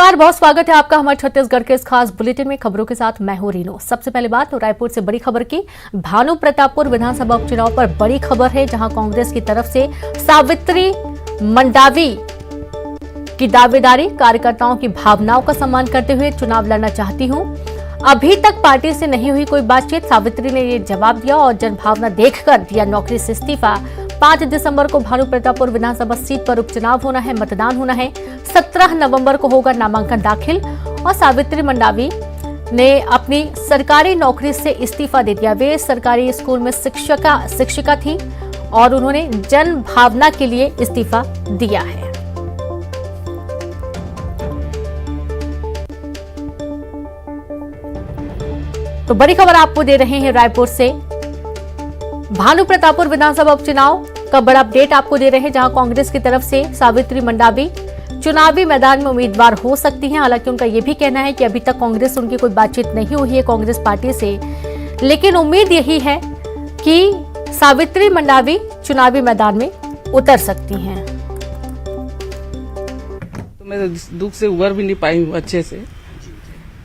नमस्कार, बहुत स्वागत है आपका हमारे छत्तीसगढ़ के इस खास बुलेटिन में। खबरों के साथ मैं हूं रीनो। सबसे पहले बात तो रायपुर से बड़ी खबर की। भानु प्रतापपुर विधानसभा उपचुनाव पर बड़ी खबर है, जहां कांग्रेस की तरफ से सावित्री मंडावी की दावेदारी, कार्यकर्ताओं की भावनाओं का सम्मान करते हुए चुनाव लड़ना चाहती हूं। अभी तक पार्टी से नहीं हुई कोई बातचीत, सावित्री ने ये जवाब दिया और जनभावना देखकर दिया नौकरी से इस्तीफा। 5 दिसंबर को भानु प्रतापपुर विधानसभा सीट पर उपचुनाव होना है, मतदान होना है। 17 नवंबर को होगा नामांकन दाखिल और सावित्री मंडावी ने अपनी सरकारी नौकरी से इस्तीफा दे दिया। वे सरकारी स्कूल में शिक्षिका थी और उन्होंने जन भावना के लिए इस्तीफा दिया है। तो बड़ी खबर आपको दे रहे हैं रायपुर से। भानु प्रतापपुर विधानसभा उपचुनाव का बड़ा अपडेट आपको दे रहे हैं, जहां कांग्रेस की तरफ से सावित्री मंडावी चुनावी मैदान में उम्मीदवार हो सकती हैं। हालांकि उनका यह भी कहना है कि अभी तक कांग्रेस उनकी कोई बातचीत नहीं हुई है कांग्रेस पार्टी से, लेकिन उम्मीद यही है कि सावित्री मंडावी चुनावी मैदान में उतर सकती हैं। तो मैं दुख से उबर भी नहीं पाई हूँ अच्छे से।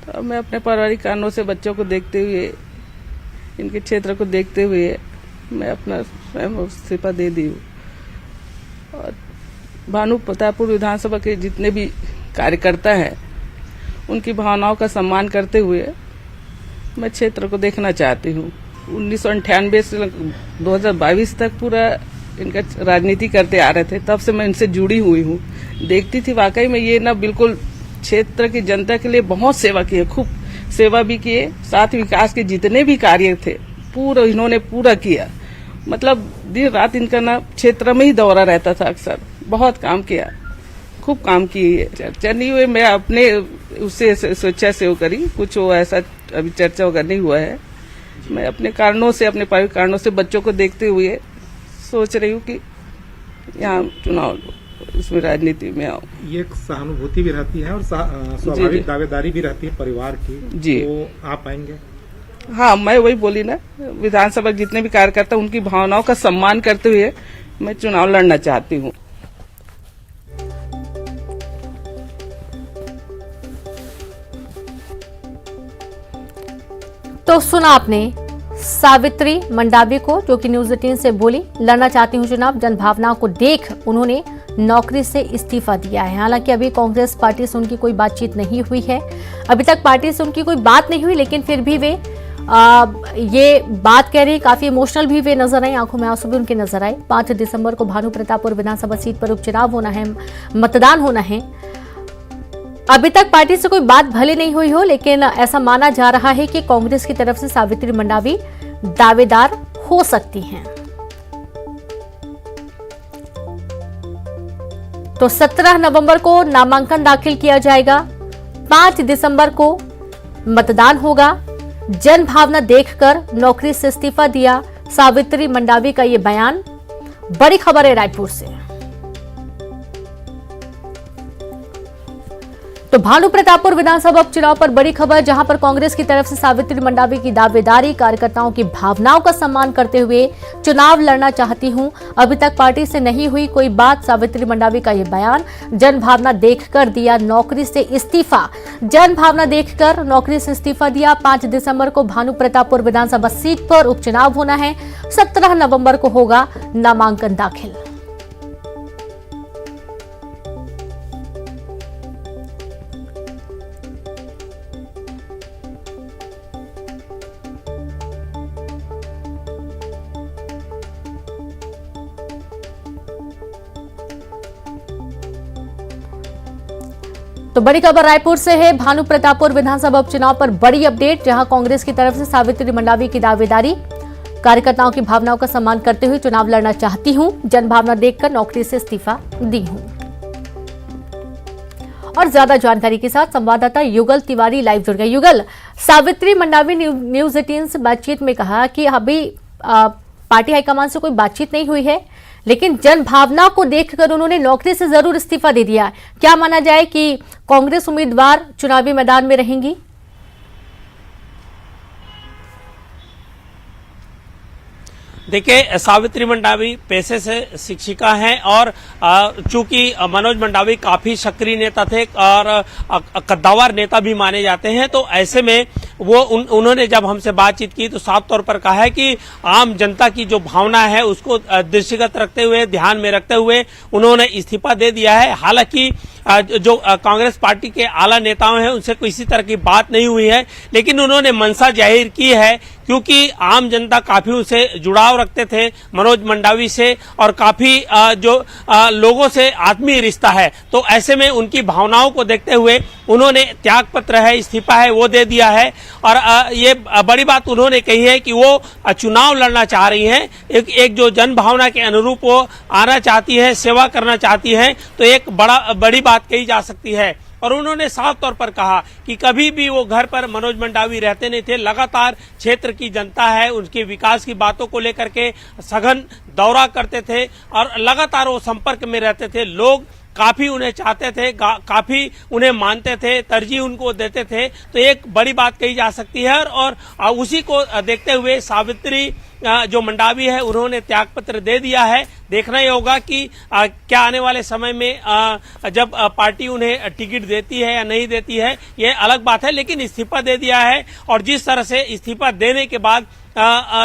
तो मैं अपने पारिवारिक कारणों से बच्चों को देखते हुए, इनके क्षेत्र को देखते हुए मैं अपना स्वयं इस्तीफा दे दी हूँ। और भानु प्रतापपुर विधानसभा के जितने भी कार्यकर्ता हैं, उनकी भावनाओं का सम्मान करते हुए मैं क्षेत्र को देखना चाहती हूँ। 1998 से 2022 तक पूरा इनका राजनीति करते आ रहे थे, तब से मैं इनसे जुड़ी हुई हूँ। देखती थी वाकई में ये ना बिल्कुल क्षेत्र की जनता के लिए बहुत सेवा की है, खूब सेवा भी किए, साथ विकास के जितने भी कार्य थे पूरा इन्होंने पूरा किया। मतलब दिन रात इनका ना क्षेत्र में ही दौरा रहता था, अक्सर बहुत काम किया, खूब काम किए। चर्चा नहीं हुए, मैं अपने उससे स्वेच्छा से वो करी, कुछ वो ऐसा अभी चर्चा वगैरह नहीं हुआ है। मैं अपने कारणों से, अपने पारिवारिक कारणों से बच्चों को देखते हुए सोच रही हूँ कि यहाँ चुनाव इसमें राजनीति में आओ। ये एक सहानुभूति भी रहती है और स्वाभाविक दावेदारी भी रहती है परिवार की जी। तो आप आएंगे? हाँ, मैं वही बोली ना, विधानसभा जितने भी कार्यकर्ता उनकी भावनाओं का सम्मान करते हुए मैं चुनाव लड़ना चाहती हूँ। तो सुना आपने सावित्री मंडावी को, जो कि न्यूज 18 से बोली, लड़ना चाहती हूं चुनाव। जनभावनाओं को देख उन्होंने नौकरी से इस्तीफा दिया है। हालांकि अभी कांग्रेस पार्टी से उनकी कोई बातचीत नहीं हुई है, अभी तक पार्टी से उनकी कोई बात नहीं हुई, लेकिन फिर भी वे ये बात कह रही। काफी इमोशनल भी वे नजर आए, आंखों में आंसू भी उनके नजर आए। 5 दिसंबर को भानु प्रतापपुर विधानसभा सीट पर उपचुनाव होना है, मतदान होना है। अभी तक पार्टी से कोई बात भले नहीं हुई हो, लेकिन ऐसा माना जा रहा है कि कांग्रेस की तरफ से सावित्री मंडावी दावेदार हो सकती हैं। तो 17 नवंबर को नामांकन दाखिल किया जाएगा, 5 दिसंबर को मतदान होगा। जन भावना देखकर नौकरी से इस्तीफा दिया सावित्री मंडावी का ये बयान। बड़ी खबर है रायपुर से। तो भानु प्रतापपुर विधानसभा उपचुनाव पर बड़ी खबर, जहां पर कांग्रेस की तरफ से सावित्री मंडावी की दावेदारी, कार्यकर्ताओं की भावनाओं का सम्मान करते हुए चुनाव लड़ना चाहती हूं। अभी तक पार्टी से नहीं हुई कोई बात, सावित्री मंडावी का यह बयान। जन भावना देखकर दिया नौकरी से इस्तीफा। जन भावना देखकर नौकरी से इस्तीफा दिया। 5 दिसंबर को भानु प्रतापपुर विधानसभा सीट पर उपचुनाव होना है, 17 नवंबर को होगा नामांकन दाखिल। तो बड़ी खबर रायपुर से है। भानु प्रतापपुर विधानसभा उपचुनाव पर बड़ी अपडेट, जहां कांग्रेस की तरफ से सावित्री मंडावी की दावेदारी, कार्यकर्ताओं की भावनाओं का सम्मान करते हुए चुनाव लड़ना चाहती हूं, जनभावना देखकर नौकरी से इस्तीफा दी हूं। और ज्यादा जानकारी के साथ संवाददाता युगल तिवारी लाइव जुड़ गए। युगल, सावित्री मंडावी न्यूज 18 से बातचीत में कहा कि अभी पार्टी हाईकमान से कोई बातचीत नहीं हुई है, लेकिन जन भावना को देखकर उन्होंने नौकरी से जरूर इस्तीफा दे दिया। क्या माना जाए कि कांग्रेस उम्मीदवार चुनावी मैदान में रहेंगी? देखिए, सावित्री मंडावी पेशे से शिक्षिका हैं और चूंकि मनोज मंडावी काफी सक्रिय नेता थे और कद्दावर नेता भी माने जाते हैं, तो ऐसे में वो उन्होंने जब हमसे बातचीत की तो साफ तौर पर कहा है कि आम जनता की जो भावना है उसको दृष्टिगत रखते हुए, ध्यान में रखते हुए उन्होंने इस्तीफा दे दिया है। हालांकि जो कांग्रेस पार्टी के आला नेताओं हैं उनसे किसी तरह की बात नहीं हुई है, लेकिन उन्होंने मंशा जाहिर की है क्योंकि आम जनता काफी उनसे जुड़ाव रखते थे मनोज मंडावी से और काफी लोगों से आत्मीय रिश्ता है। तो ऐसे में उनकी भावनाओं को देखते हुए उन्होंने त्याग पत्र है, इस्तीफा है, वो दे दिया है। और ये बड़ी बात उन्होंने कही है कि वो चुनाव लड़ना चाह रही हैं, एक जो जन भावना के अनुरूप वो आना चाहती है, सेवा करना चाहती है, तो एक बड़ी बात कही जा सकती है। और उन्होंने साफ तौर पर कहा कि कभी भी वो घर पर मनोज मंडावी रहते नहीं थे, लगातार क्षेत्र की जनता है उनके विकास की बातों को लेकर के सघन दौरा करते थे और लगातार वो संपर्क में रहते थे। लोग काफी उन्हें चाहते थे, काफी उन्हें मानते थे, तरजीह उनको देते थे, तो एक बड़ी बात कही जा सकती है। और उसी को देखते हुए सावित्री जो मंडावी है उन्होंने त्यागपत्र दे दिया है। देखना ही होगा कि क्या आने वाले समय में जब पार्टी उन्हें टिकट देती है या नहीं देती है, ये अलग बात है, लेकिन इस्तीफा दे दिया है। और जिस तरह से इस्तीफा देने के बाद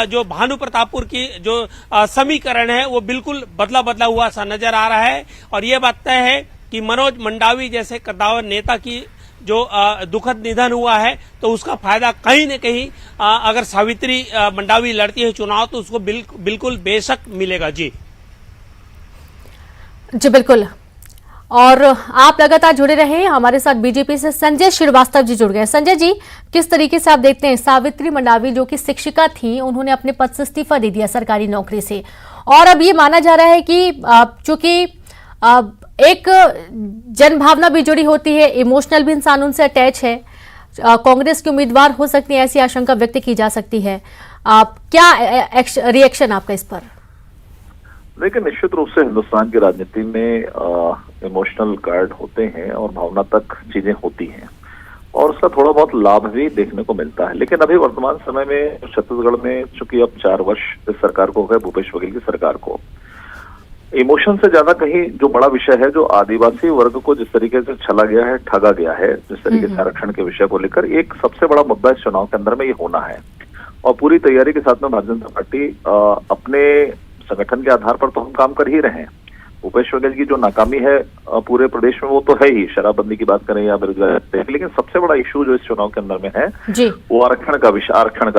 जो भानु प्रतापपुर की जो समीकरण है वो बिल्कुल बदला हुआ सा नजर आ रहा है। और ये बात तय है कि मनोज मंडावी जैसे कद्दावर नेता की जो दुखद निधन हुआ है तो उसका फायदा कहीं न कहीं अगर सावित्री मंडावी लड़ती है चुनाव तो उसको बिल्कुल बेशक मिलेगा। जी बिल्कुल। और आप लगातार जुड़े रहे हमारे साथ। बीजेपी से संजय श्रीवास्तव जी जुड़ गए। संजय जी, किस तरीके से आप देखते हैं सावित्री मंडावी जो कि शिक्षिका थी, उन्होंने अपने पद से इस्तीफा दे दिया सरकारी नौकरी से, और अब ये माना जा रहा है कि चूंकि एक जनभावना भी जुड़ी होती है, इमोशनल भी इंसान उनसे अटैच है, कांग्रेस के उम्मीदवार हो सकती है, ऐसी आशंका व्यक्त की जा सकती है। क्या रिएक्शन आपका इस पर? देखिए, निश्चित रूप से हिंदुस्तान की राजनीति में इमोशनल कार्ड होते हैं और भावना तक चीजें होती हैं और उसका थोड़ा बहुत लाभ भी देखने को मिलता है। लेकिन अभी वर्तमान समय में छत्तीसगढ़ में चूंकि अब 4 वर्ष इस सरकार को हो गए, भूपेश बघेल की सरकार को, इमोशन से ज्यादा कहीं जो बड़ा विषय है, जो आदिवासी वर्ग को जिस तरीके से छला गया है, ठगा गया है, जिस तरीके से आरक्षण के विषय को लेकर एक सबसे बड़ा मुद्दा इस चुनाव के अंदर में ये होना है। और पूरी तैयारी के साथ में भारतीय जनता पार्टी अपने संगठन के आधार पर तो हम काम कर ही रहे हैं। भूपेश बघेल की जो नाकामी है पूरे प्रदेश में वो तो है ही, शराबबंदी की बात करें या बेरोजगारी, लेकिन सबसे बड़ा इशू जो इस चुनाव के अंदर में है वो आरक्षण का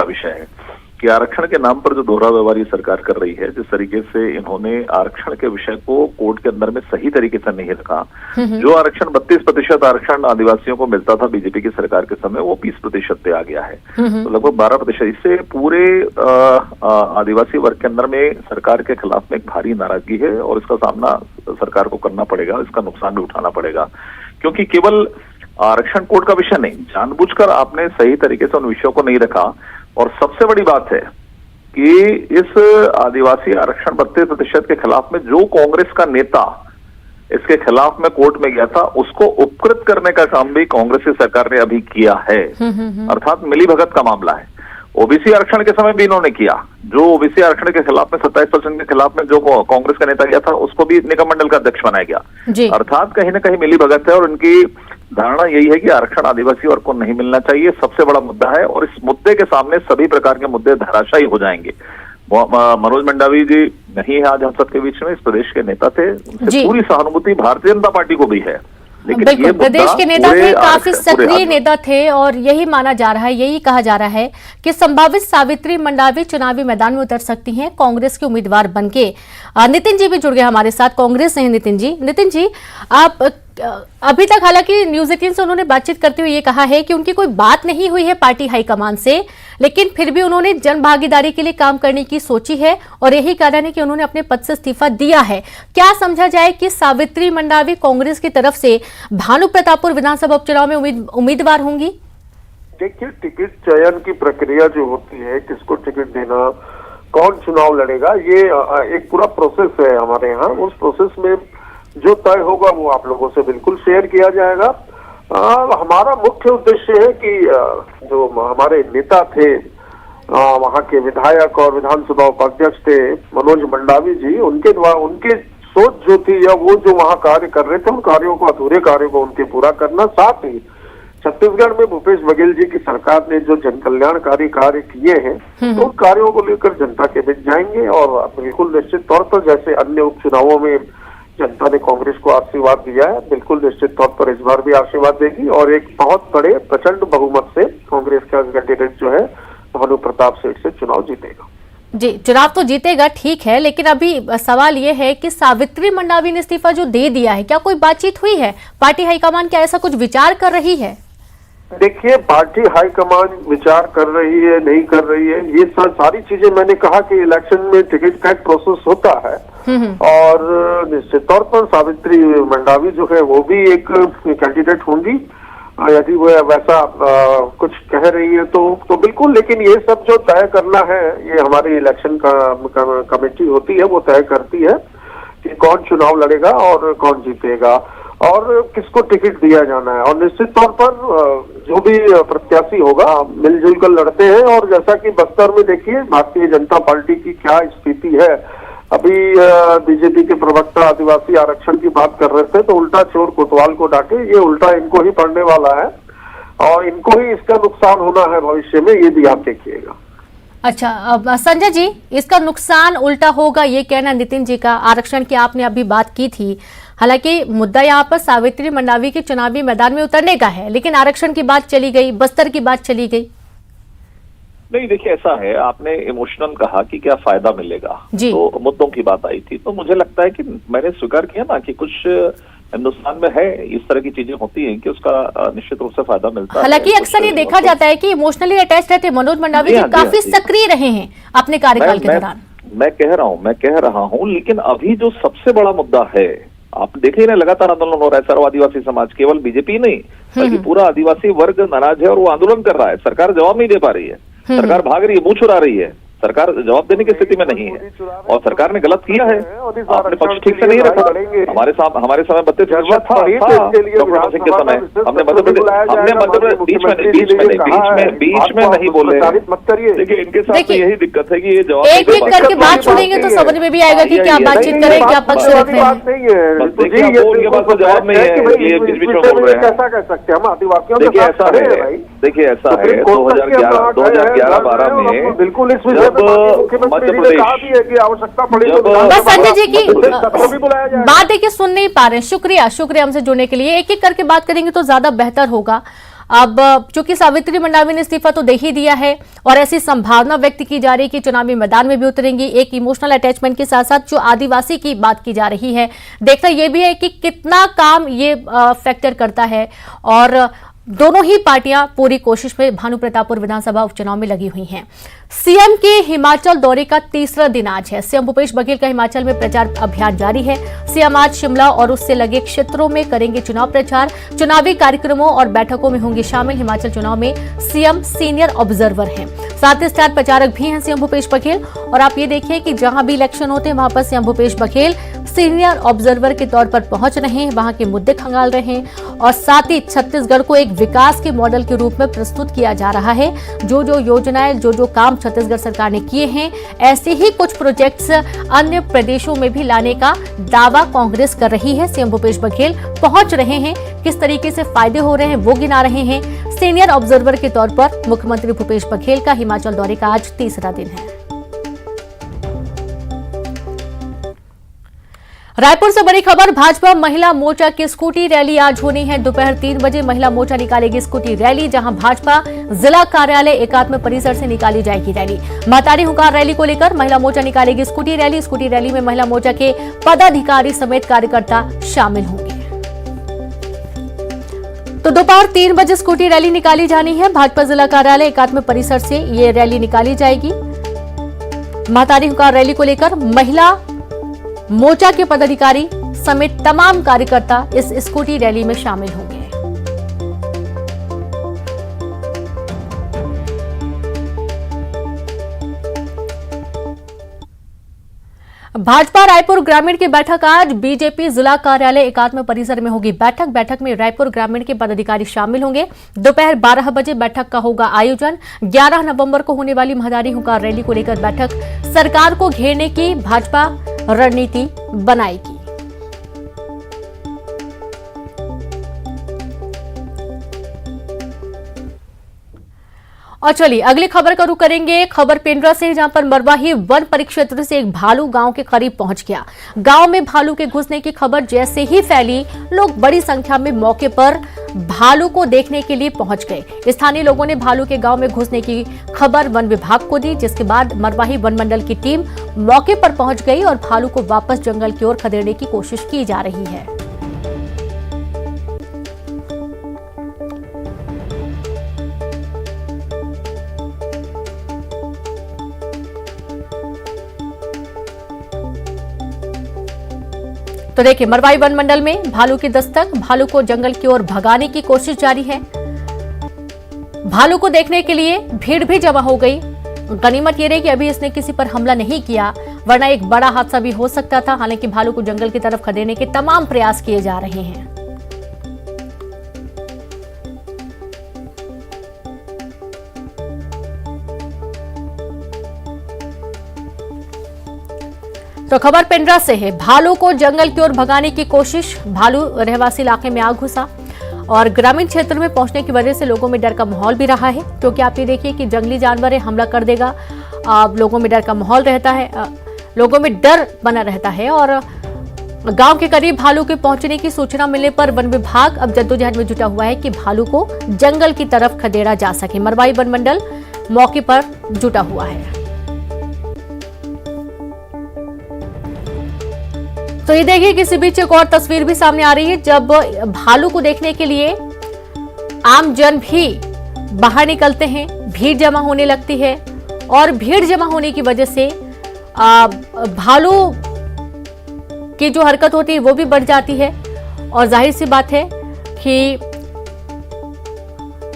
विषय है कि आरक्षण के नाम पर जो दोहरा व्यवहार ये सरकार कर रही है, जिस तरीके से इन्होंने आरक्षण के विषय को कोर्ट के अंदर में सही तरीके से नहीं रखा। जो आरक्षण 32% आरक्षण आदिवासियों को मिलता था बीजेपी की सरकार के समय, वो 20% पे आ गया है, तो लगभग 12%। इससे पूरे आदिवासी वर्ग के अंदर में सरकार के खिलाफ में एक भारी नाराजगी है और इसका सामना सरकार को करना पड़ेगा, इसका नुकसान भी उठाना पड़ेगा। क्योंकि केवल आरक्षण कोर्ट का विषय नहीं, जानबूझकर आपने सही तरीके से उन विषयों को नहीं रखा। और सबसे बड़ी बात है कि इस आदिवासी आरक्षण 32% के खिलाफ में जो कांग्रेस का नेता इसके खिलाफ में कोर्ट में गया था, उसको उपकृत करने का काम भी कांग्रेस की सरकार ने अभी किया है, अर्थात मिलीभगत का मामला है। ओबीसी आरक्षण के समय भी इन्होंने किया, जो ओबीसी आरक्षण के खिलाफ में 27% के खिलाफ में जो कांग्रेस का नेता गया था उसको भी निगम मंडल का अध्यक्ष बनाया गया। अर्थात कहीं ना कहीं मिलीभगत है और उनकी धारणा यही है कि आरक्षण आदिवासी वर्ग को नहीं मिलना चाहिए, सबसे बड़ा मुद्दा है। और इस मुद्दे के सामने सभी प्रकार के मुद्दे धराशायी हो जाएंगे। मनोज मंडावी जी नहीं है आज हम सबके बीच में, इस प्रदेश के नेता थे, उनसे पूरी सहानुभूति भारतीय जनता पार्टी को भी है। बिल्कुल, प्रदेश के नेता थे, काफी सक्रिय नेता थे और यही माना जा रहा है, यही कहा जा रहा है कि संभावित सावित्री मंडावी चुनावी मैदान में उतर सकती हैं कांग्रेस के उम्मीदवार बनके। नितिन जी भी जुड़ गए हमारे साथ, कांग्रेस से हैं नितिन जी। नितिन जी, आप अभी तक हालांकि न्यूज 18 से उन्होंने बातचीत करते हुए ये कहा है कि उनकी कोई बात नहीं हुई है पार्टी हाईकमान से, लेकिन फिर भी उन्होंने जन भागीदारी के लिए काम करने की सोची है और यही कारण है कि उन्होंने अपने पद से इस्तीफा दिया है। क्या समझा जाए कि सावित्री मंडावी कांग्रेस की तरफ से भानु प्रतापपुर विधानसभा उपचुनाव में उम्मीदवार होंगी? देखिए, टिकट चयन की प्रक्रिया जो होती है, किसको टिकट देना, कौन चुनाव लड़ेगा, ये एक पूरा प्रोसेस है हमारे यहाँ। उस प्रोसेस में जो तय होगा वो आप लोगों से बिल्कुल शेयर किया जाएगा। हमारा मुख्य उद्देश्य है कि जो हमारे नेता थे वहाँ के विधायक और विधानसभा उपाध्यक्ष थे मनोज मंडावी जी, उनके द्वारा उनके सोच जो थी या वो जो वहाँ कार्य कर रहे थे, उन कार्यों को, अधूरे कार्यों को उनके पूरा करना। साथ ही छत्तीसगढ़ में भूपेश बघेल जी की सरकार ने जो जन कल्याणकारी कार्य किए हैं, तो उन कार्यों को लेकर जनता के बीच जाएंगे और बिल्कुल निश्चित तौर पर जैसे अन्य उपचुनावों में जनता ने कांग्रेस को आशीर्वाद दिया है, बिल्कुल निश्चित तौर पर इस बार भी आशीर्वाद देगी और एक बहुत बड़े प्रचंड बहुमत से कांग्रेस का कैंडिडेट जो है भानु प्रताप सेठ से चुनाव जीतेगा। जी, चुनाव तो जीतेगा, ठीक है, लेकिन अभी सवाल ये है कि सावित्री मंडावी ने इस्तीफा जो दे दिया है, क्या कोई बातचीत हुई है? पार्टी हाईकमान क्या ऐसा कुछ विचार कर रही है? देखिए, पार्टी हाईकमान विचार कर रही है, नहीं कर रही है, ये सारी चीजें मैंने कहा कि इलेक्शन में टिकट का एक प्रोसेस होता है और निश्चित तौर पर सावित्री मंडावी जो है वो भी एक कैंडिडेट होंगी यदि वो वैसा कुछ कह रही है तो बिल्कुल। लेकिन ये सब जो तय करना है, ये हमारी इलेक्शन कमेटी होती है, वो तय करती है कि कौन चुनाव लड़ेगा और कौन जीतेगा और किसको टिकट दिया जाना है। और निश्चित तौर पर जो भी प्रत्याशी होगा मिलजुल कर लड़ते हैं। और जैसा कि बस्तर में देखिए भारतीय जनता पार्टी की क्या स्थिति है, अभी बीजेपी के प्रवक्ता आदिवासी आरक्षण की बात कर रहे थे तो उल्टा चोर कोतवाल को डांटे, ये उल्टा इनको ही पड़ने वाला है और इनको ही इसका नुकसान होना है भविष्य में, ये भी आप देखिएगा। अच्छा, अब संजय जी, इसका नुकसान उल्टा होगा ये कहना नितिन जी का। आरक्षण की आपने अभी बात की थी, हालांकि मुद्दा यहाँ पर सावित्री मंडावी के चुनावी मैदान में उतरने का है, लेकिन आरक्षण की बात चली गई, बस्तर की बात चली गई। नहीं, देखिए ऐसा है, आपने इमोशनल कहा कि क्या फायदा मिलेगा, तो मुद्दों की बात आई थी, तो मुझे लगता है कि मैंने स्वीकार किया ना कि कुछ हिंदुस्तान में है, इस तरह की चीजें होती हैं कि उसका निश्चित रूप से फायदा मिलता है। हालांकि अक्सर ये देखा जाता है कि इमोशनली अटैच रहते मनोज मंडावी जी काफी सक्रिय रहे हैं अपने कार्यकाल के दौरान। मैं कह रहा हूँ, लेकिन अभी जो सबसे बड़ा मुद्दा है, आप देखिए ना, लगातार आंदोलन हो रहा है। सर्व आदिवासी समाज, केवल बीजेपी नहीं बल्कि पूरा आदिवासी वर्ग नाराज है और वो आंदोलन कर रहा है। सरकार जवाब नहीं दे पा रही है, सरकार भाग रही है, मुंह छुड़ा रही है, सरकार जवाब देने की स्थिति में नहीं है और सरकार ने गलत किया है। आपने पक्ष ठीक से नहीं रखा। हमारे समय 32 प्रतिशत था डॉक्टर सिंह के समय। हमने मध्य प्रदेश बीच में नहीं बोले। देखिए, इनके साथ यही दिक्कत है कि ये जवाब एक एक करके बात छोड़ेंगे तो समझ में भी आएगा कि क्या बातचीत करें, क्या पक्ष रख रहे हैं। उनके पास तो जवाब नहीं है, ये बीच में बोल रहे हैं। कैसा कह सकते हैं हम आदिवासियों? देखिए ऐसा है 2011-12 में बिल्कुल इस विषय मुख्यमंत्री जी ने कहा भी है कि आवश्यकता पड़े तो बस संजय जी की भी बुलाया जाए। बात है कि सुन नहीं पा रहे हैं। शुक्रिया हमसे जुड़ने के लिए। एक एक करके बात करेंगे तो ज्यादा बेहतर होगा। अब चूंकि सावित्री मंडावी ने इस्तीफा तो दे ही दिया है और ऐसी संभावना व्यक्त की जा रही है कि चुनावी मैदान में भी उतरेंगी, एक इमोशनल अटैचमेंट के साथ साथ जो आदिवासी की बात की जा रही है, देखना यह भी है कि कितना काम ये फैक्टर करता है। और दोनों ही पार्टियां पूरी कोशिश में भानु प्रतापपुर विधानसभा उपचुनाव में लगी हुई हैं। सीएम के हिमाचल दौरे का तीसरा दिन आज है। सीएम भूपेश बघेल का हिमाचल में प्रचार अभियान जारी है। सीएम आज शिमला और उससे लगे क्षेत्रों में करेंगे चुनाव प्रचार। चुनावी कार्यक्रमों और बैठकों में होंगे शामिल। हिमाचल चुनाव में सीएम सीनियर ऑब्जर्वर हैं, साथ ही स्टार प्रचारक भी हैं सीएम भूपेश बघेल। और आप ये देखिए कि जहां भी इलेक्शन होते हैं वहां पर CM Bhupesh Baghel senior observer के तौर पर पहुंच रहे हैं, वहां के मुद्दे खंगाल रहे हैं और साथ ही छत्तीसगढ़ को एक विकास के मॉडल के रूप में प्रस्तुत किया जा रहा है। जो जो योजनाएं, जो जो काम छत्तीसगढ़ सरकार ने किए हैं, ऐसे ही कुछ प्रोजेक्ट्स अन्य प्रदेशों में भी लाने का दावा कांग्रेस कर रही है। सीएम भूपेश बघेल पहुंच रहे हैं, किस तरीके से फायदे हो रहे हैं वो गिना रहे हैं। सीनियर ऑब्जर्वर के तौर पर मुख्यमंत्री भूपेश बघेल का हिमाचल दौरे का आज तीसरा दिन है। रायपुर से बड़ी खबर, भाजपा महिला मोर्चा की स्कूटी रैली आज होनी है। दोपहर 3 बजे महिला मोर्चा निकालेगी स्कूटी रैली, जहां भाजपा जिला कार्यालय एकात्म परिसर से निकाली जाएगी रैली। महतारी हुंकार रैली को लेकर महिला मोर्चा निकालेगी स्कूटी रैली। स्कूटी रैली में महिला मोर्चा के पदाधिकारी समेत कार्यकर्ता शामिल होंगे। तो दोपहर 3 बजे स्कूटी रैली निकाली जानी है। भाजपा जिला कार्यालय एकात्म परिसर से ये रैली निकाली जाएगी। महतारी हुंकार रैली को लेकर महिला मोर्चा के पदाधिकारी समेत तमाम कार्यकर्ता इस स्कूटी रैली में शामिल होंगे। भाजपा रायपुर ग्रामीण की बैठक आज बीजेपी जिला कार्यालय एकात्म परिसर में होगी। बैठक में रायपुर ग्रामीण के पदाधिकारी शामिल होंगे। दोपहर 12 बजे बैठक का होगा आयोजन। 11 नवंबर को होने वाली महदारी हुंकार रैली को लेकर बैठक सरकार को घेरने की भाजपा रणनीति बनाएगी। और चलिए अगली खबर का रुख करेंगे। खबर पेंड्रा से, जहां पर मरवाही वन परिक्षेत्र से एक भालू गांव के करीब पहुंच गया। गांव में भालू के घुसने की खबर जैसे ही फैली, लोग बड़ी संख्या में मौके पर भालू को देखने के लिए पहुंच गए। स्थानीय लोगों ने भालू के गांव में घुसने की खबर वन विभाग को दी, जिसके बाद मरवाही वन मंडल की टीम मौके पर पहुंच गई और भालू को वापस जंगल की ओर खदेड़ने की कोशिश की जा रही है। तो देखिए, मरवाही वन मंडल में भालू की दस्तक, भालू को जंगल की ओर भगाने की कोशिश जारी है। भालू को देखने के लिए भीड़ भी जमा हो गई। गनीमत ये रही कि अभी इसने किसी पर हमला नहीं किया, वरना एक बड़ा हादसा भी हो सकता था। हालांकि भालू को जंगल की तरफ खदेड़ने के तमाम प्रयास किए जा रहे हैं। तो खबर पेंड्रा से है। भालू को जंगल की ओर भगाने की कोशिश। भालू रहवासी इलाके में आ घुसा और ग्रामीण क्षेत्र में पहुंचने की वजह से लोगों में डर का माहौल भी रहा है, क्योंकि आप ये देखिए कि जंगली जानवर है, हमला कर देगा। अब लोगों में डर का माहौल रहता है, लोगों में डर बना रहता है। और गांव के करीब भालू के पहुंचने की सूचना मिलने पर वन विभाग अब जद्दोजहद में जुटा हुआ है कि भालू को जंगल की तरफ खदेड़ा जा सके। मरवाही वन मंडल मौके पर जुटा हुआ है। तो ये देखिए, किसी बीच एक और तस्वीर भी सामने आ रही है, जब भालू को देखने के लिए आम जन भी बाहर निकलते हैं, भीड़ जमा होने लगती है और भीड़ जमा होने की वजह से भालू की जो हरकत होती है वो भी बढ़ जाती है। और जाहिर सी बात है कि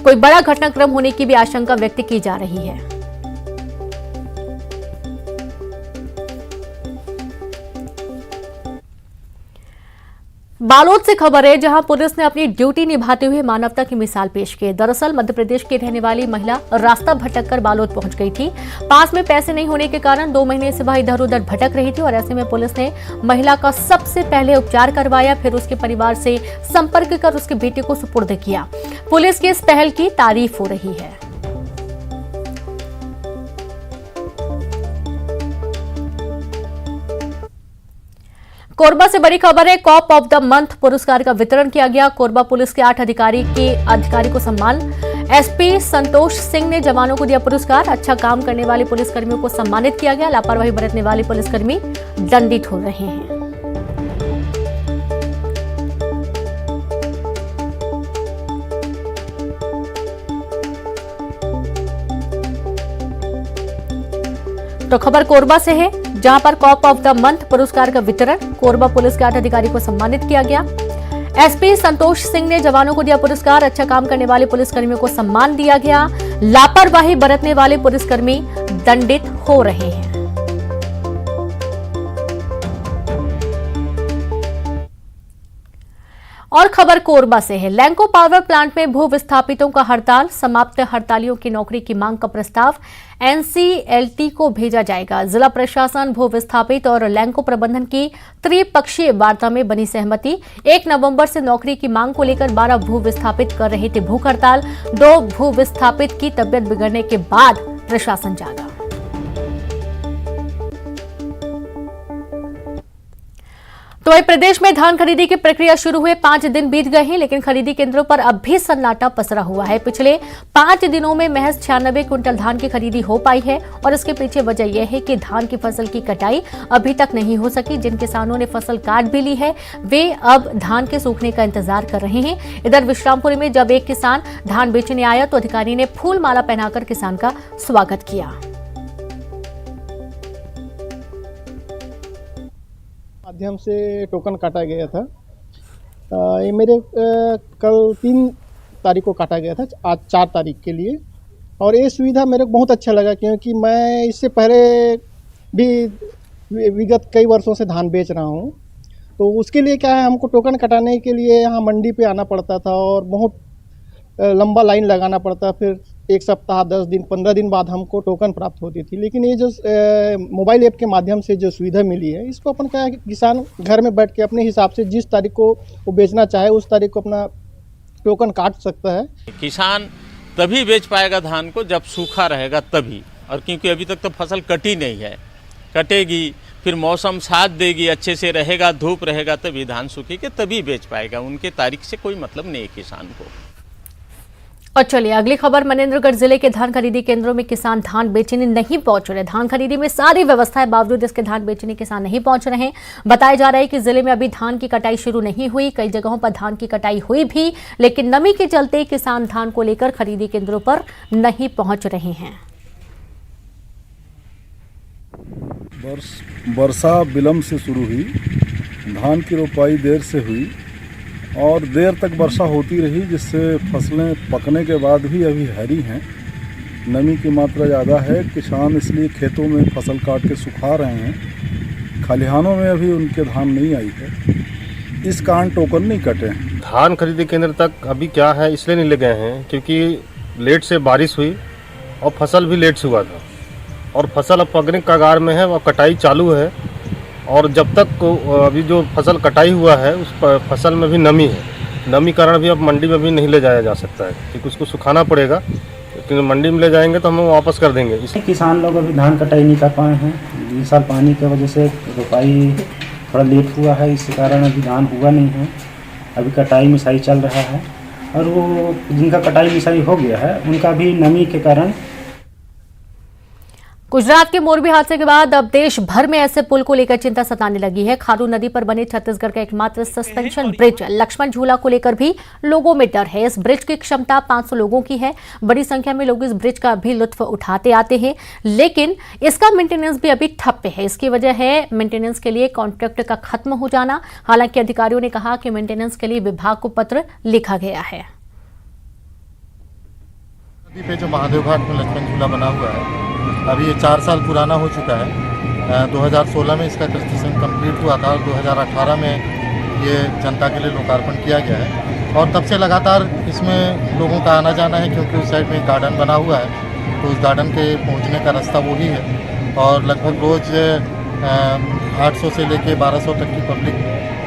कोई बड़ा घटनाक्रम होने की भी आशंका व्यक्त की जा रही है। बालोद से खबर है, जहां पुलिस ने अपनी ड्यूटी निभाते हुए मानवता की मिसाल पेश की। दरअसल मध्य प्रदेश की रहने वाली महिला रास्ता भटककर बालोद पहुंच गई थी। पास में पैसे नहीं होने के कारण 2 महीने से वह इधर उधर भटक रही थी और ऐसे में पुलिस ने महिला का सबसे पहले उपचार करवाया, फिर उसके परिवार से संपर्क कर उसके बेटे को सुपुर्द किया। पुलिस की इस पहल की तारीफ हो रही है। कोरबा से बड़ी खबर है। कॉप ऑफ द मंथ पुरस्कार का वितरण किया गया। कोरबा पुलिस के 8 अधिकारी को सम्मान। एसपी संतोष सिंह ने जवानों को दिया पुरस्कार। अच्छा काम करने वाले पुलिसकर्मियों को सम्मानित किया गया। लापरवाही बरतने वाले पुलिसकर्मी दंडित हो रहे हैं। तो खबर कोरबा से है, जहां पर कॉप ऑफ द मंथ पुरस्कार का वितरण। कोरबा पुलिस के 8 अधिकारी को सम्मानित किया गया। एसपी संतोष सिंह ने जवानों को दिया पुरस्कार। अच्छा काम करने वाले पुलिसकर्मियों को सम्मान दिया गया। लापरवाही बरतने वाले पुलिसकर्मी दंडित हो रहे हैं। और खबर कोरबा से है। लैंको पावर प्लांट में भू विस्थापितों का हड़ताल समाप्त। हड़तालियों की नौकरी की मांग का प्रस्ताव एनसीएलटी को भेजा जाएगा। जिला प्रशासन, भू विस्थापित और लैंको प्रबंधन की त्रिपक्षीय वार्ता में बनी सहमति। 1 नवंबर से नौकरी की मांग को लेकर 12 भू विस्थापित कर रहे थे भूख हड़ताल। 2 भू विस्थापित की तबियत बिगड़ने के बाद प्रशासन जागा। तो वही प्रदेश में धान खरीदी की प्रक्रिया शुरू हुए 5 दिन बीत गए हैं, लेकिन खरीदी केंद्रों पर अब भी सन्नाटा पसरा हुआ है। पिछले 5 दिनों में महज 96 क्विंटल धान की खरीदी हो पाई है और इसके पीछे वजह यह है कि धान की फसल की कटाई अभी तक नहीं हो सकी। जिन किसानों ने फसल काट भी ली है, वे अब धान के सूखने का इंतजार कर रहे हैं। इधर विश्रामपुरी में जब एक किसान धान बेचने आया तो अधिकारी ने फूल माला पहनाकर किसान का स्वागत किया। माध्यम से टोकन काटा गया था। ये मेरे कल 3 तारीख को काटा गया था, आज 4 तारीख के लिए। और ये सुविधा मेरे को बहुत अच्छा लगा, क्योंकि मैं इससे पहले भी विगत कई वर्षों से धान बेच रहा हूँ। तो उसके लिए क्या है, हमको टोकन कटाने के लिए यहाँ मंडी पे आना पड़ता था और बहुत लंबा लाइन लगाना पड़ता, फिर 1 सप्ताह 10 दिन 15 दिन बाद हमको टोकन प्राप्त होती थी। लेकिन ये जो मोबाइल ऐप के माध्यम से जो सुविधा मिली है, इसको अपन क्या है कि किसान घर में बैठ के अपने हिसाब से जिस तारीख को वो बेचना चाहे उस तारीख को अपना टोकन काट सकता है। किसान तभी बेच पाएगा धान को जब सूखा रहेगा तभी, और क्योंकि अभी तक तो फसल कटी नहीं है, कटेगी फिर मौसम साथ देगी, अच्छे से रहेगा, धूप रहेगा तभी धान सूखेगी, तभी बेच पाएगा। उनके तारीख से कोई मतलब नहीं है किसान को। और चलिए अगली खबर, मनेंद्रगढ़ जिले के धान खरीदी केंद्रों में किसान धान बेचने नहीं पहुंच रहे। धान खरीदी में सारी व्यवस्थाएं बावजूद इसके धान बेचने किसान नहीं पहुंच रहे हैं। बताया जा रहा है कि जिले में अभी धान की कटाई शुरू नहीं हुई, कई जगहों पर धान की कटाई हुई भी, लेकिन नमी के चलते किसान धान को लेकर खरीदी केंद्रों पर नहीं पहुंच रहे हैं। वर्षा विलंब से शुरू हुई, धान की रोपाई देर से हुई और देर तक वर्षा होती रही, जिससे फसलें पकने के बाद भी अभी हरी हैं। नमी की मात्रा ज़्यादा है, किसान इसलिए खेतों में फसल काट के सुखा रहे हैं। खलिहानों में अभी उनके धान नहीं आई है, इस कारण टोकन नहीं कटे हैं। धान खरीदी केंद्र तक अभी क्या है इसलिए नहीं ले गए हैं क्योंकि लेट से बारिश हुई और फसल भी लेट से हुआ था, और फसल अब पकने के कगार में है, वह कटाई चालू है। और जब तक अभी जो फसल कटाई हुआ है उस फसल में भी नमी है, नमी कारण भी अब मंडी में भी नहीं ले जाया जा सकता है क्योंकि उसको सुखाना पड़ेगा, लेकिन मंडी में ले जाएंगे तो हम वापस कर देंगे। इसलिए किसान लोग अभी धान कटाई नहीं कर पाए हैं। इस साल पानी की वजह से रोपाई थोड़ा लेट हुआ है, इस कारण अभी धान हुआ नहीं है। अभी कटाई मिसाई चल रहा है, और वो जिनका कटाई मिसाई हो गया है उनका भी नमी के कारण। गुजरात के मोरबी हादसे के बाद अब देश भर में ऐसे पुल को लेकर चिंता सताने लगी है। खारू नदी पर बने छत्तीसगढ़ का एकमात्र सस्पेंशन ब्रिज लक्ष्मण झूला को लेकर भी लोगों में डर है। इस ब्रिज की क्षमता 500 लोगों की है। बड़ी संख्या में लोग इस ब्रिज का भी लुत्फ उठाते आते हैं, लेकिन इसका मेंटेनेंस भी अभी ठप है। इसकी वजह है मेंटेनेंस के लिए कॉन्ट्रैक्ट का खत्म हो जाना। हालांकि अधिकारियों ने कहा कि मेंटेनेंस के लिए विभाग को पत्र लिखा गया है। नदी पे जो महादेव घाट में लक्ष्मण झूला बना हुआ है, अभी ये 4 साल पुराना हो चुका है। 2016 में इसका कंस्ट्रक्शन कंप्लीट हुआ था और 2018 में ये जनता के लिए लोकार्पण किया गया है, और तब से लगातार इसमें लोगों का आना जाना है क्योंकि उस साइड में गार्डन बना हुआ है, तो उस गार्डन के पहुंचने का रास्ता वही है। और लगभग रोज़ 800 से लेके 1200 तक की पब्लिक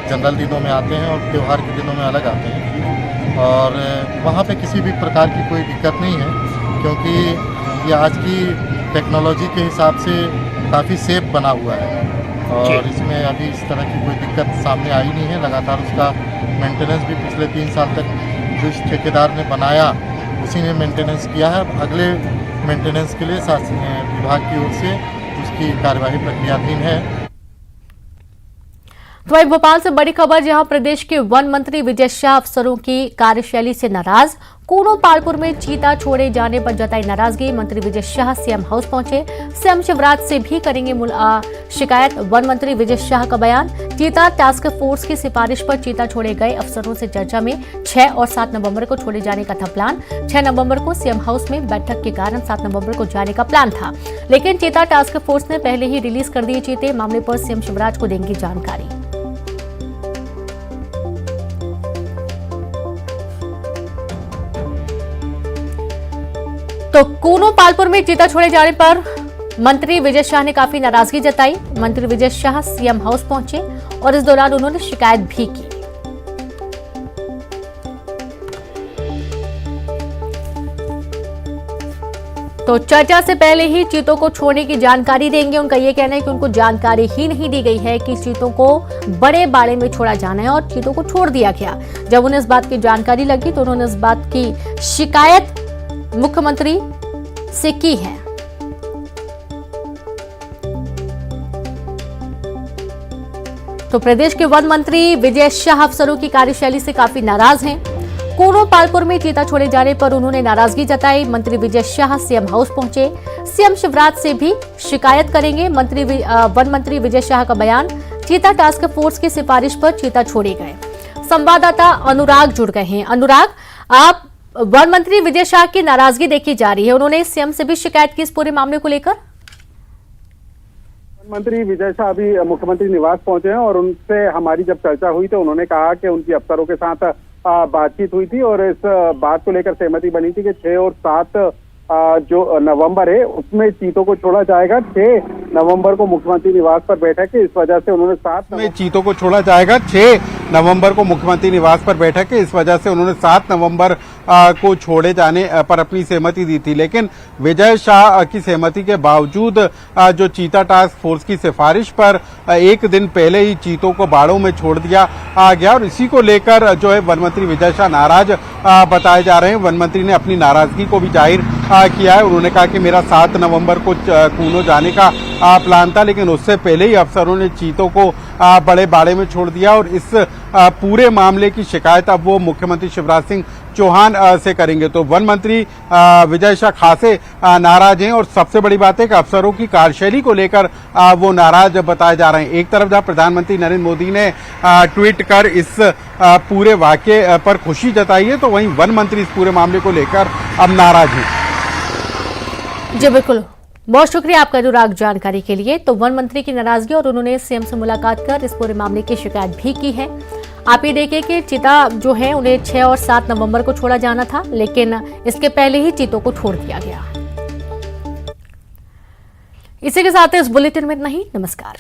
जनरल दिनों में आते हैं और त्यौहार के दिनों में अलग आते हैं, और वहाँ पे किसी भी प्रकार की कोई दिक्कत नहीं है क्योंकि ये आज की टेक्नोलॉजी के हिसाब से काफ़ी सेफ बना हुआ है, और इसमें अभी इस तरह की कोई दिक्कत सामने आई नहीं है। लगातार उसका मेंटेनेंस भी पिछले 3 साल तक जो इस ठेकेदार ने बनाया उसी ने मेंटेनेंस किया है। अगले मेंटेनेंस के लिए विभाग की ओर से उसकी कार्यवाही प्रक्रियाधीन है। तो वहीं भोपाल से बड़ी खबर, जहां प्रदेश के वन मंत्री विजय शाह अफसरों की कार्यशैली से नाराज। कूनो पालपुर में चीता छोड़े जाने पर जताई नाराजगी। मंत्री विजय शाह सीएम हाउस पहुंचे, सीएम शिवराज से भी करेंगे शिकायत। वन मंत्री विजय शाह का बयान, चीता टास्क फोर्स की सिफारिश पर चीता छोड़े गए अफसरों से चर्चा में 6 और 7 नवंबर को छोड़े जाने का था प्लान। 6 नवंबर को सीएम हाउस में बैठक के कारण 7 नवंबर को जाने का प्लान था, लेकिन चीता टास्क फोर्स ने पहले ही रिलीज कर दिए चीते। मामले पर सीएम शिवराज को देंगी जानकारी। तो कूनो पालपुर में चीता छोड़े जाने पर मंत्री विजय शाह ने काफी नाराजगी जताई। मंत्री विजय शाह सीएम हाउस पहुंचे और इस दौरान उन्होंने शिकायत भी की। तो चर्चा से पहले ही चीतों को छोड़ने की जानकारी देंगे। उनका यह कहना है कि उनको जानकारी ही नहीं दी गई है कि चीतों को बड़े बाड़े में छोड़ा जाना है और चीतों को छोड़ दिया गया। जब उन्हें इस बात की जानकारी लगी तो उन्होंने इस बात की शिकायत मुख्यमंत्री से की है। तो प्रदेश के वन मंत्री विजय शाह अफसरों की कार्यशैली से काफी नाराज हैं। कूनो पालपुर में चीता छोड़े जाने पर उन्होंने नाराजगी जताई। मंत्री विजय शाह सीएम हाउस पहुंचे, सीएम शिवराज से भी शिकायत करेंगे। वन मंत्री विजय शाह का बयान, चीता टास्क फोर्स की सिफारिश पर चीता छोड़े गए। संवाददाता अनुराग जुड़ गए हैं। अनुराग, आप वन मंत्री विजय शाह की नाराजगी देखी जा रही है, उन्होंने सीएम से भी शिकायत की इस पूरे मामले को लेकर। वन मंत्री विजय शाह अभी मुख्यमंत्री निवास पहुंचे हैं और उनसे हमारी जब चर्चा हुई तो उन्होंने कहा कि उनकी अफसरों के साथ बातचीत हुई थी और इस बात को लेकर सहमति बनी थी कि 6 और 7 जो नवंबर है उसमें चीतों को छोड़ा जाएगा। 6 नवंबर को मुख्यमंत्री निवास पर बैठक है, इस वजह से उन्होंने 7 में चीतों को छोड़ा जाएगा। 6 नवंबर को मुख्यमंत्री निवास पर बैठक है, इस वजह से उन्होंने 7 नवंबर को छोड़े जाने पर अपनी सहमति दी थी। लेकिन विजय शाह की सहमति के बावजूद जो चीता टास्क फोर्स की सिफारिश पर एक दिन पहले ही चीतों को बाड़ों में छोड़ दिया गया और इसी को लेकर जो है वन मंत्री विजय शाह नाराज बताए जा रहे हैं। वन मंत्री ने अपनी नाराजगी को भी जाहिर किया है। उन्होंने कहा कि मेरा 7 नवंबर को कूनो जाने का प्लान था, लेकिन उससे पहले ही अफसरों ने चीतों को बड़े बाड़े में छोड़ दिया और इस पूरे मामले की शिकायत अब वो मुख्यमंत्री शिवराज सिंह चौहान से करेंगे। तो वन मंत्री विजय शाह खासे नाराज हैं और सबसे बड़ी बात है कि अफसरों की कार्यशैली को लेकर वो नाराज बताए जा रहे हैं। एक तरफ जहां प्रधानमंत्री नरेंद्र मोदी ने ट्वीट कर इस पूरे वाकये पर खुशी जताई है, तो वहीं वन मंत्री इस पूरे मामले को लेकर अब नाराज हैं। जी बिल्कुल, बहुत शुक्रिया आपका अनुराग जानकारी के लिए। तो वन मंत्री की नाराजगी और उन्होंने सीएम से मुलाकात कर इस पूरे मामले की शिकायत भी की है। आप ये देखिए कि चीता जो है उन्हें 6 और 7 नवंबर को छोड़ा जाना था, लेकिन इसके पहले ही चीतों को छोड़ दिया गया। इसी के साथ इस बुलेटिन में इतना ही। नमस्कार।